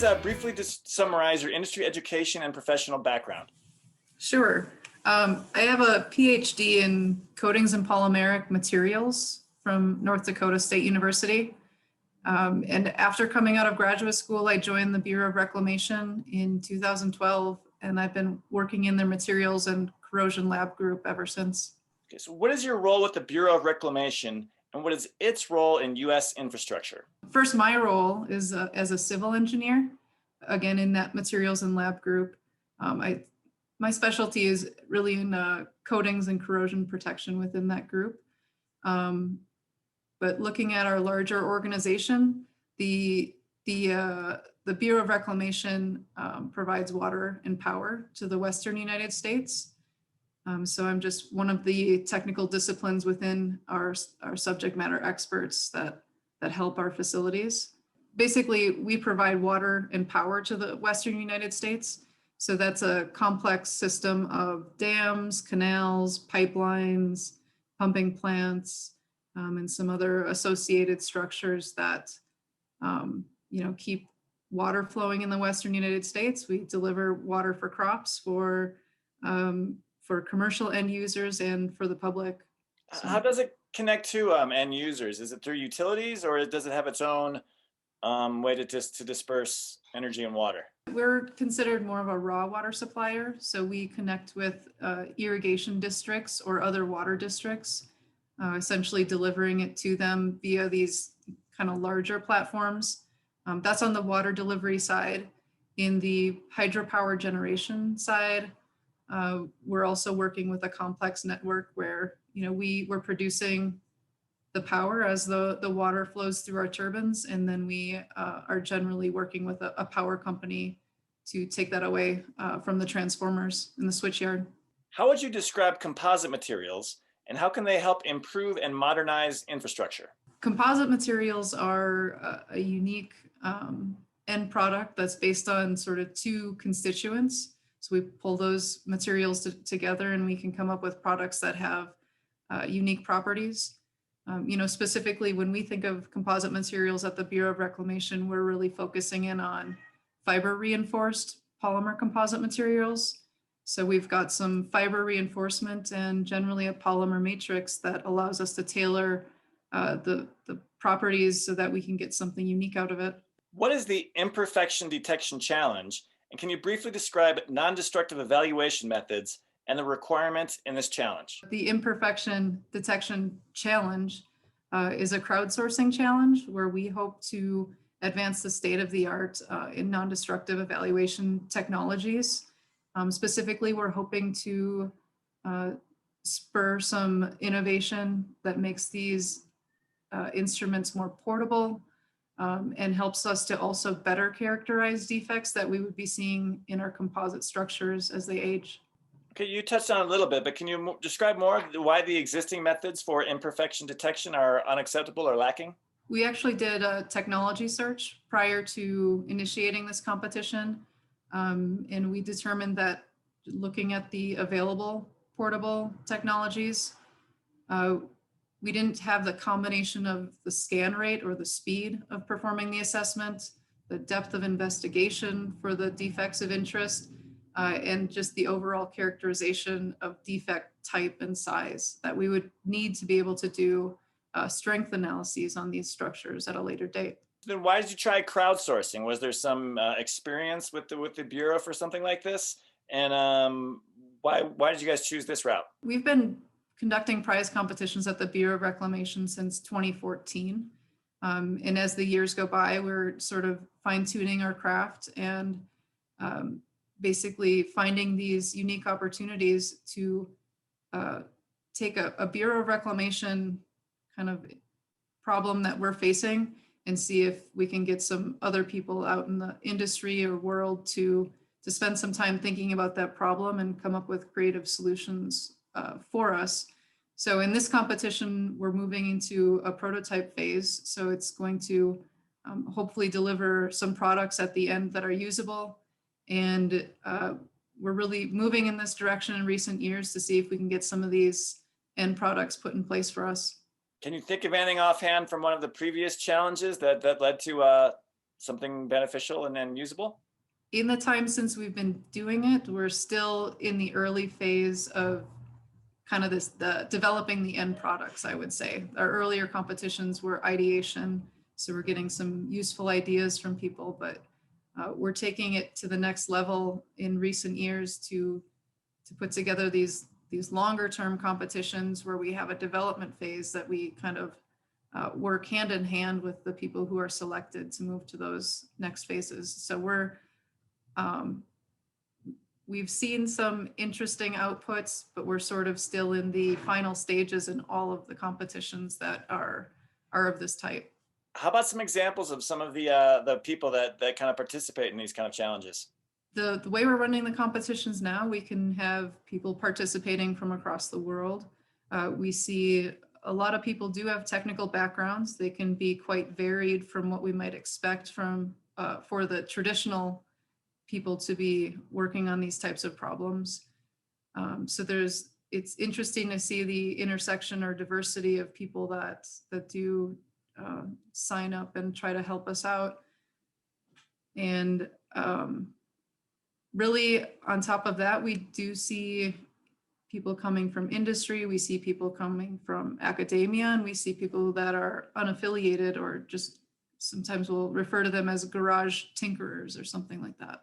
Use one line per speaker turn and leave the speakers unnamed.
please briefly just summarize your industry education and professional background?
Sure. I have a PhD in coatings and polymeric materials from North Dakota State University. And after coming out of graduate school, I joined the Bureau of Reclamation in 2012, and I've been working in their materials and corrosion lab group ever since.
Okay, so what is your role with the Bureau of Reclamation, and what is its role in U.S. infrastructure?
First, my role is as a civil engineer, again, in that materials and lab group. My specialty is really in coatings and corrosion protection within that group. But looking at our larger organization, the Bureau of Reclamation provides water and power to the Western United States. So I'm just one of the technical disciplines within our subject matter experts that help our facilities. Basically, we provide water and power to the Western United States. So that's a complex system of dams, canals, pipelines, pumping plants, and some other associated structures that keep water flowing in the Western United States. We deliver water for crops, for commercial end users, and for the public. So,
how does it connect to end users? Is it through utilities, or does it have its own way to disperse energy and water?
We're considered more of a raw water supplier, so we connect with irrigation districts or other water districts, essentially delivering it to them via these kind of larger platforms. That's on the water delivery side. In the hydropower generation side, we're also working with a complex network where we're producing the power as the water flows through our turbines, and then we are generally working with a power company to take that away from the transformers in the switchyard.
How would you describe composite materials, and how can they help improve and modernize infrastructure?
Composite materials are a unique end product that's based on sort of two constituents. So we pull those materials together, and we can come up with products that have unique properties. Specifically when we think of composite materials at the Bureau of Reclamation, we're really focusing in on fiber reinforced polymer composite materials. So we've got some fiber reinforcement and generally a polymer matrix that allows us to tailor the properties so that we can get something unique out of it.
What is the imperfection detection challenge? And can you briefly describe non-destructive evaluation methods and the requirements in this challenge?
The imperfection detection challenge is a crowdsourcing challenge where we hope to advance the state of the art in non-destructive evaluation technologies. Specifically, we're hoping to spur some innovation that makes these instruments more portable and helps us to also better characterize defects that we would be seeing in our composite structures as they age.
Okay, you touched on it a little bit, but can you describe more why the existing methods for imperfection detection are unacceptable or lacking?
We actually did a technology search prior to initiating this competition, and we determined that looking at the available portable technologies, we didn't have the combination of the scan rate or the speed of performing the assessment, the depth of investigation for the defects of interest, and just the overall characterization of defect type and size that we would need to be able to do strength analyses on these structures at a later date.
Then why did you try crowdsourcing? Was there some experience with the Bureau for something like this? And why did you guys choose this route?
We've been conducting prize competitions at the Bureau of Reclamation since 2014. And as the years go by, we're sort of fine-tuning our craft and basically finding these unique opportunities to take a Bureau of Reclamation kind of problem that we're facing and see if we can get some other people out in the industry or world to spend some time thinking about that problem and come up with creative solutions for us. So in this competition, we're moving into a prototype phase. So it's going to hopefully deliver some products at the end that are usable. And we're really moving in this direction in recent years to see if we can get some of these end products put in place for us.
Can you think of anything offhand from one of the previous challenges that led to something beneficial and usable?
In the time since we've been doing it, we're still in the early phase of kind of the developing the end products, I would say. Our earlier competitions were ideation, so we're getting some useful ideas from people, but we're taking it to the next level in recent years to put together these longer term competitions where we have a development phase that we kind of work hand in hand with the people who are selected to move to those next phases. So we've seen some interesting outputs, but we're sort of still in the final stages in all of the competitions that are of this type.
How about some examples of some of the people that kind of participate in these kind of challenges?
The way we're running the competitions now, we can have people participating from across the world. We see a lot of people do have technical backgrounds. They can be quite varied from what we might expect from for the traditional people to be working on these types of problems. So it's interesting to see the intersection or diversity of people that do sign up and try to help us out. And really on top of that, we do see people coming from industry, we see people coming from academia, and we see people that are unaffiliated or just sometimes we'll refer to them as garage tinkerers or something like that.